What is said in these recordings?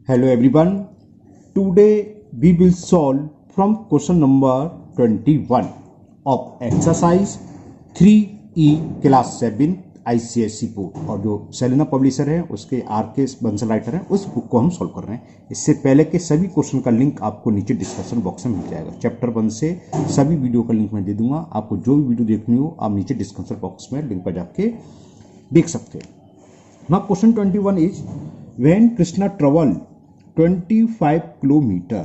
Hello everyone. Today we will solve from question number 21 of exercise 3E class 7 ICSE board और जो Selena publisher है उसके R K. Bansal writer है उस book को हम सॉल्व कर रहे हैं। इससे पहले के सभी क्वेश्चन का लिंक आपको नीचे डिस्क्रिप्शन बॉक्स में मिल जाएगा। चैप्टर 1 से सभी वीडियो का लिंक मैं दे दूंगा। आपको जो भी वीडियो देखनी हो आप नीचे डिस्क्रिप्शन बॉक्स में लिंक पर जाके देख सकते हैं। Now question 21 is when Krishna traveled 25 kilometer,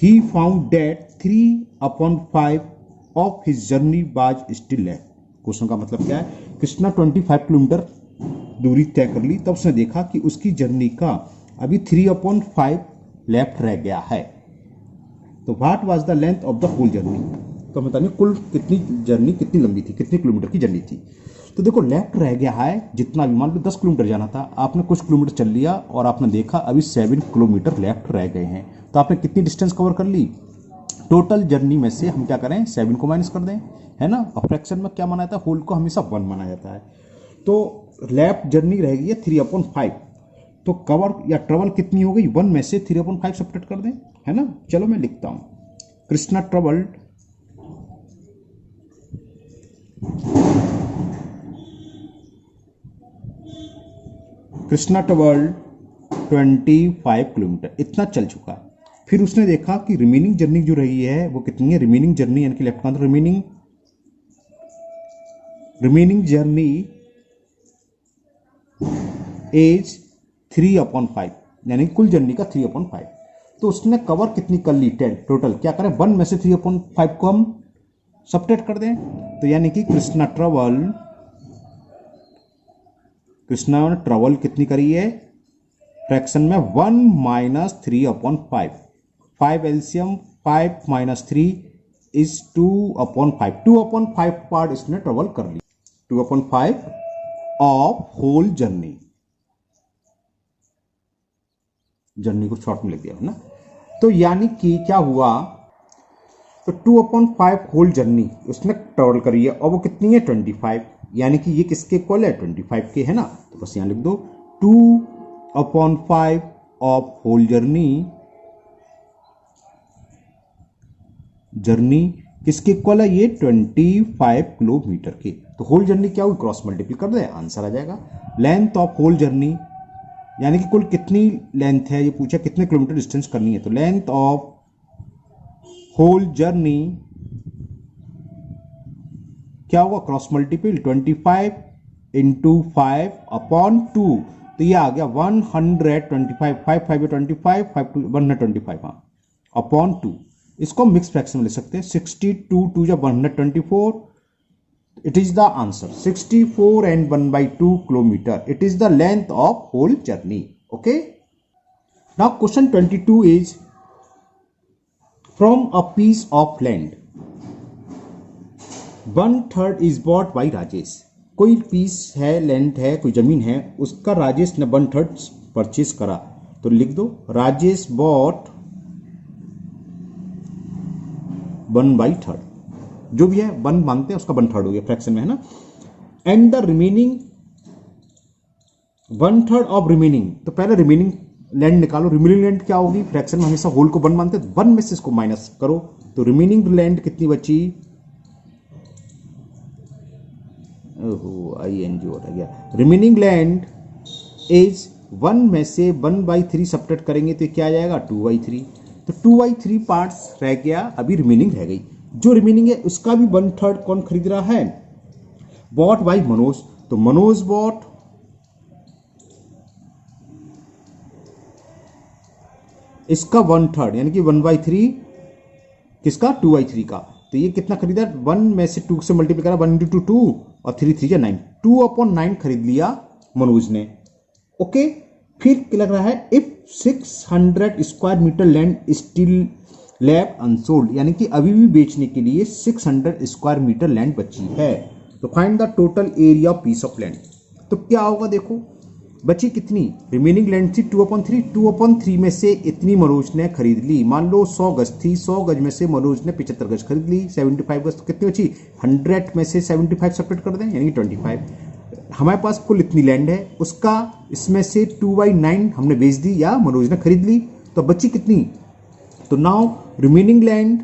he found that 3/5 of his journey was still left. Question का मतलब क्या है? कृष्णा 25 किलोमीटर दूरी तय कर ली, तब उसने देखा कि उसकी जर्नी का अभी 3/5 लेफ्ट रह गया है। तो what was the length of the whole journey? तो बताइए कुल कितनी जर्नी कितनी लंबी थी, कितने किलोमीटर की जर्नी थी। तो देखो लेफ्ट रह गया है जितना भी, मान लो 10 किलोमीटर जाना था, आपने कुछ किलोमीटर चल लिया और आपने देखा अभी 7 किलोमीटर लेफ्ट रह गए हैं। तो आपने कितनी डिस्टेंस कवर कर ली? टोटल जर्नी में से हम क्या करें, 7 को माइनस कर दें, है ना। और फ्रैक्शन में क्या माना जाता है, होल को हमेशा 1 माना जाता है। तो लेफ्ट जर्नी रहेगी 3/5, तो कवर या ट्रेवल कितनी हो गई, 1 में से 3/5 सब्ट्रैक्ट कर दें, है ना। चलो मैं लिखता हूं, Krishna travelled Krishna travelled 25 kilometre, इतना चल चुका है। फिर उसने देखा कि रिमेनिंग जर्नी जो रही है वो कितनी है। रिमेनिंग जर्नी यानी कि लेफ्ट का रिमेनिंग जर्नी इज 3/5, यानी कुल जर्नी का 3/5। तो उसने कवर कितनी कर ली, टोटल क्या करें, 1 में से 3/5 को हम सब्ट्रैक्ट कर दें। तो यानी कि कृष्णा ट्रेवल कितनी करी है, फ्रैक्शन में 1 - 3/5, 5 एलसीएम 5 - 3 इज 2/5, 2/5 पार्ट इसने ट्रेवल कर ली, 2/5 ऑफ होल जर्नी को शॉर्ट में लिख दिया है ना। तो यानी कि क्या हुआ, तो 2/5 होल जर्नी उसने ट्रेवल करी है और वो कितनी है 25, यानी कि ये किसके इक्वल है 25 के, है ना। तो बस यहां लिख दो 2/5 ऑफ होल जर्नी किसके इक्वल है, ये 25 किलोमीटर के। तो होल जर्नी क्या हुई, क्रॉस मल्टीप्लाई कर दे, आंसर आ जाएगा। लेंथ ऑफ होल जर्नी यानी कि कुल कितनी लेंथ है, ये पूछा कितने किलोमीटर डिस्टेंस करनी है। तो लेंथ ऑफ होल जर्नी क्या होगा, क्रॉस मल्टीपल 25 × 5/2, तो ये आ गया 125, 5 5 25, 5 2 125, हाँ, अपॉन 2। इसको मिक्स फ्रैक्शन में ले सकते हैं, 62 2 124, it is the answer 64 and 1/2 kilometre, it is the length of whole journey. Okay, now question 22 is from a piece of land 1/3 is bought by Rajesh. कोई पीस है, लैंड है, कोई जमीन है, उसका राजेश ने 1/3 परचेज करा। तो लिख दो राजेश बॉट 1/3, जो भी है 1 मानते हैं, उसका 1/3 हो गया फ्रैक्शन में, है ना। And the remaining 1/3 of remaining, तो पहले रिमेनिंग लैंड निकालो। रिमेनिंग लैंड क्या होगी, फ्रैक्शन में हमेशा होल को 1 मानते हैं, 1 में से इसको माइनस करो। तो रिमेनिंग लैंड कितनी बची, ING हो गया। रिमेनिंग लैंड इज 1 में से 1/3 सब्ट्रैक्ट करेंगे तो क्या आ जाएगा 2/3। तो 2/3 पार्ट्स रह गया, अभी रिमेनिंग रह गई। जो रिमेनिंग है उसका भी 1/3 कौन खरीद रहा है, बॉट बाई मनोज। तो मनोज बॉट इसका 1/3 यानी कि 1/3 किसका, 2/3 का। तो ये कितना खरीदा, 1 में से 2 से मल्टीप्लाई करा, 1 × 2 और 3 3 9, 2/9 खरीद लिया मनोज ने। ओके, फिर लग रहा है if 600 square metre land still left unsold, यानी कि अभी भी बेचने के लिए 600 स्क्वायर मीटर लैंड बची है। तो find the total area of peace of land. तो क्या होगा, देखो बची कितनी, रिमेनिंग लैंड थी 2/3, 2/3 में से इतनी मनोज ने खरीद ली। मान लो 100 गज थी, 100 गज में से मनोज ने 75 गज खरीद ली, 75 गज, तो कितनी बची, 100 में से 75 सेपरेट कर दें, यानी कि 25। हमारे पास कुल इतनी लैंड है, उसका इसमें से 2/9 हमने बेच दी या मनोज ने खरीद ली, तो बची कितनी? तो नाउ रिमेनिंग लैंड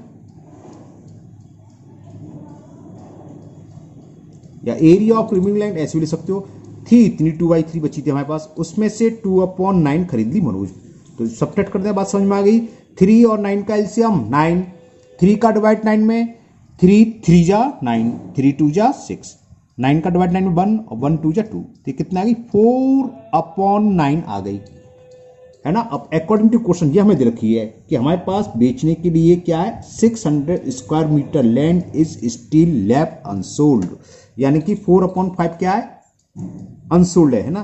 या एरिया ऑफ रिमेनिंग लैंड ऐसे भी ले सकते हो, थी इतनी 2/3 बची थी हमारे पास, उसमें से 2/9 खरीद ली मनोज। तो सब्ट्रैक्ट करते हैं, बात समझ में आ गई। 3 और 9 का एलसीएम 9, 3 का डिवाइड 9 में 3 3 जा 9, 3 2 जा 6, 9 का डिवाइड 9 में 1 और 1 2 जा 2, तो कितना आ गई? 4/9 आ गई, है ना। अब अकॉर्डिंग टू क्वेश्चन ये हमें दे रखी है कि हमारे पास बेचने के लिए क्या है, 600 square metre land is still left unsold, यानी कि 4/5 क्या है? अनसोल्ड है ना।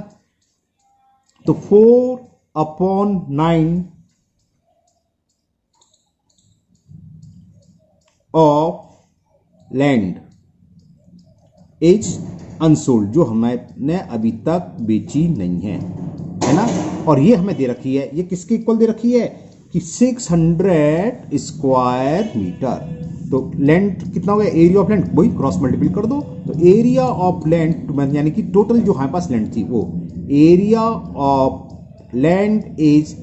तो 4/9 ऑफ लैंड इज अनसोल्ड, जो हमने अभी तक बेची नहीं है ना। और ये हमें दे रखी है, ये किसके इक्वल दे रखी है कि 600 स्क्वायर मीटर। तो लैंड कितना हो गया? एरिया ऑफ लैंड, वही क्रॉस मल्टीपल कर दो, तो एरिया ऑफ लैंड यानी कि टोटल जो हमारे पास लैंड थी वो area of land is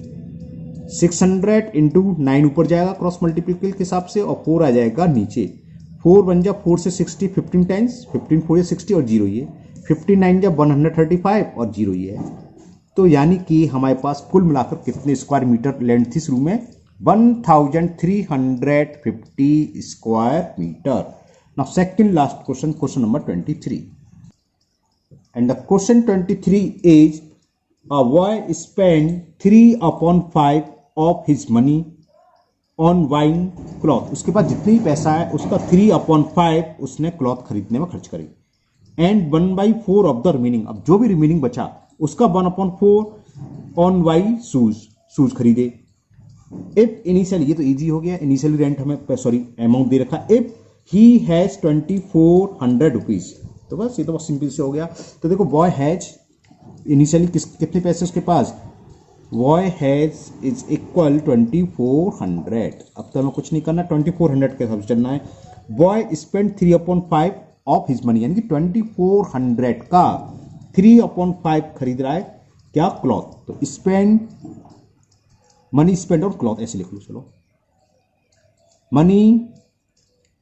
600 into 9 ऊपर जाएगा क्रॉस मल्टीपल के हिसाब से, और 4 आ जाएगा नीचे। 4 बन जा 4 से 60, 15 टाइम्स, 15 4 60 और 0 ये 59 जा 135 और 0 ये है। तो यानी कि हमारे पास कुल मिलाकर कितने स्क्वायर मीटर लैंड थी शुरू में? 1350 square metre. Now second last question, question number 23, and the question 23 is a boy spent 3/5 of his money on buying cloth। उसके पास जितनी भी पैसा है उसका 3/5 उसने क्लॉथ खरीदने में खर्च करी, एंड 1/4 ऑफ द रिमेनिंग, अब जो भी रिमेनिंग बचा उसका 1/4 ऑन बाई शूज खरीदे। इफ इनिशियल, ये तो इजी हो गया, इनिशियली रेंट हमें अमाउंट दे रखा, इफ ही हैज 2400 रुपीज, तो बस ये तो बहुत सिंपल से हो गया। तो देखो बॉय हैज इनिशियली कितने पैसे उसके पास, बॉय हैज इज इक्वल 2400। अब तो हमें कुछ नहीं करना, 2400 के हिसाब से चलना है। Boy spend 3/5 of his money, यानी कि 2400 का 3/5 खरीद रहा है क्या? क्लॉथ। तो स्पेंड, मनी स्पेंड और क्लॉथ ऐसे लिख लो। चलो मनी,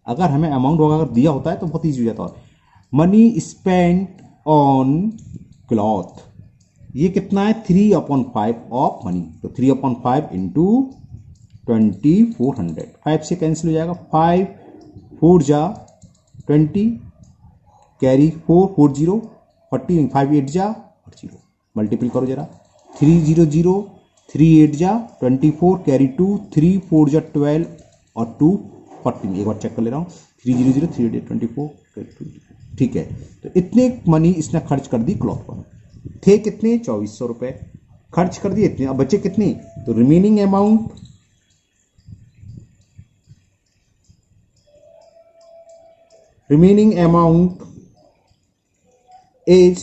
अगर हमें अमाउंट होगा अगर दिया होता है तो बहुत ईजी हो जाता है। मनी स्पेंड ऑन क्लॉथ, ये कितना है? 3/5 ऑफ मनी, तो 3/5 इंटू 2400, 5 से कैंसिल हो जाएगा, 5 4 जा 20, कैरी 4 4 0 40, 5 8 जा 0, मल्टीपल करो जरा, 300 3 8 जा 24, कैरी 2 3 4 जा 12 और 2 14, एक बार चेक कर ले रहा हूँ, 300 3 8 24, ठीक है। तो इतने मनी इसने खर्च कर दी क्लॉथ पर, थे कितने? 2400 रुपए खर्च कर दिए इतने, अब बचे कितने? तो remaining amount is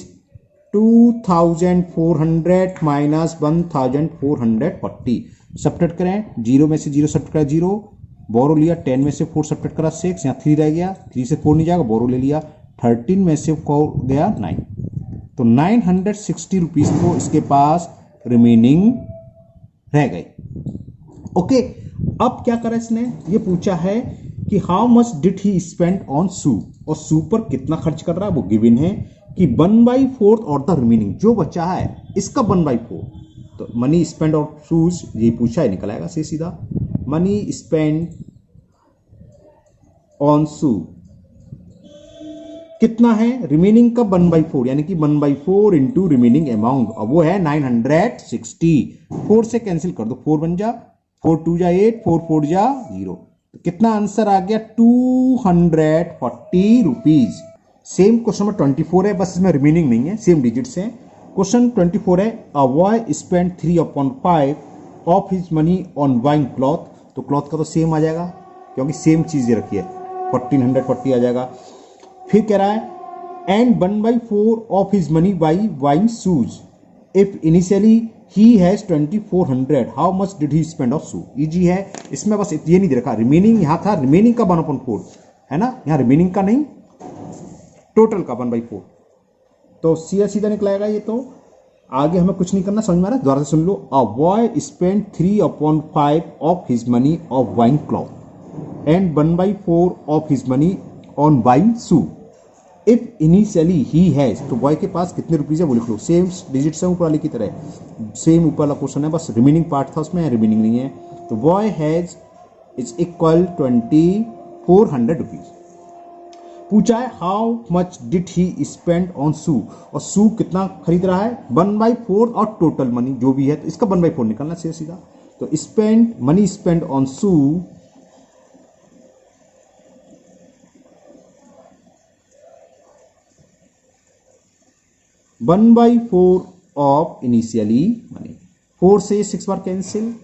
2400 minus 1440। Subtract करें, 0 में से 0 सब्ट्रैक्ट करा 0, बोरो लिया, 10 में से 4 सब्ट्रैक्ट करा 6, यहाँ 3 रह गया, 3 से 4 नहीं जाएगा, बोरो ले लिया, 13 में से 4 गया 9, तो 960 रुपीज को इसके पास रिमेनिंग रह गए। ओके, अब क्या करा इसने? ये पूछा है कि how much did he spend on shoe, और शू पर कितना खर्च कर रहा है वो गिवन है कि 1/4 और द रिमेनिंग, जो बचा है इसका 1/4। तो मनी स्पेंड ऑन शूज ये पूछा है, निकल आएगा से सीधा, मनी स्पेंड ऑन शू कितना है? रिमेनिंग का 1/4, यानी कि 1/4 इंटू रिमेनिंग अमाउंट, और वो है 960। 4 से कैंसिल कर दो, 4 बन जा, 4 2 जा 8, 4 4 जा 0, तो कितना आंसर आ गया? 240 रुपीज। सेम क्वेश्चन नंबर 24 है, बस इसमें रिमेनिंग नहीं है, सेम डिजिट्स हैं। क्वेश्चन 24 है, अ boy spend 3/5 of his money on buying cloth, तो क्लॉथ का तो सेम आ जाएगा क्योंकि सेम चीज दे रखी है, 1440 आ जाएगा। फिर कह रहा है and 1/4 of his money by buying shoes, if initially he has 2400 how much did he spend of shoe. Easy है, इसमें बस ये नहीं दे रखा, रिमेनिंग यहाँ था, रिमेनिंग का 1/4 है ना, यहाँ रिमेनिंग का नहीं, टोटल का 1/4। तो सीधा सीधा निकलाएगा ये। तो आगे हमें कुछ नहीं करना, समझ में आ रहा है? दोबारा से सुन लो। A boy spend 3/5 of his money of buying cloth and 1/4 of his money on buying shoe. If initially he has, तो बॉय के पास कितने रुपीज है वो लिख लो। सेम डिजिट से ऊपर वाले की तरह, सेम ऊपर वाला क्वेश्चन है, बस रिमेनिंग पार्ट था उसमें, रिमेनिंग नहीं है। तो boy has is equal 2400 rupees. पूछा है how much did he spend on shoe, और शू कितना खरीद रहा है 1/4 और टोटल मनी जो भी है, तो इसका 1/4 निकलना सीधा सीधा। तो spend, money spend on shoe 1/4 of initially money. 4 से 6 बार कैंसिल,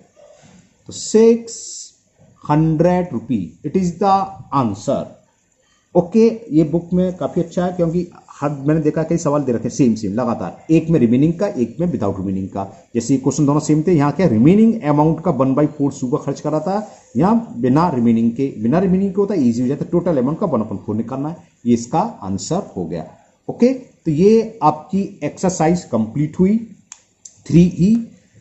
तो 600 rupees it is the answer. Okay, ये बुक में काफी अच्छा है, क्योंकि हर मैंने देखा कई सवाल दे रखे सेम सेम लगातार, एक में रिमेनिंग का, एक में विदाउट रिमेनिंग का। जैसे ये क्वेश्चन दोनों सेम थे, यहाँ क्या रिमेनिंग अमाउंट का 1/4 शू का खर्च करा था, यहाँ बिना रिमेनिंग के होता है, ईजी हो जाता है, टोटल अमाउंट का 1/4 निकालना है। ये इसका आंसर हो गया। ओके, तो ये आपकी एक्सरसाइज कंप्लीट हुई 3E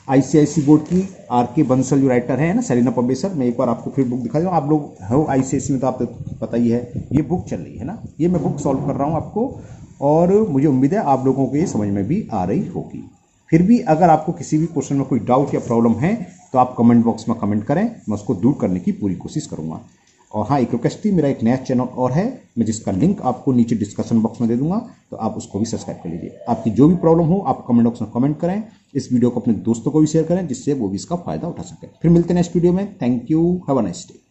आईसीआईसी बोर्ड की। आर.के. बंसल जो राइटर है ना, सेलिना पब्लिशर। मैं एक बार आपको फिर बुक दिखा दूँ, आप लोग हो आईसीआईसी में तो आपको पता ही है, ये बुक चल रही है ना, ये मैं बुक सॉल्व कर रहा हूँ आपको, और मुझे उम्मीद है आप लोगों को ये समझ में भी आ रही होगी। फिर भी अगर आपको किसी भी क्वेश्चन में कोई डाउट या प्रॉब्लम है तो आप कमेंट बॉक्स में कमेंट करें, मैं उसको दूर करने की पूरी कोशिश करूँगा। और हाँ, एक रिक्वेस्ट थी, मेरा एक नया चैनल और है, मैं जिसका लिंक आपको नीचे डिस्कशन बॉक्स में दे दूंगा, तो आप उसको भी सब्सक्राइब कर लीजिए। आपकी जो भी प्रॉब्लम हो आप कमेंट बॉक्स में कमेंट करें, इस वीडियो को अपने दोस्तों को भी शेयर करें, जिससे वो भी इसका फायदा उठा सके। फिर मिलते हैं नेक्स्ट वीडियो में। Thank you, have a nice day.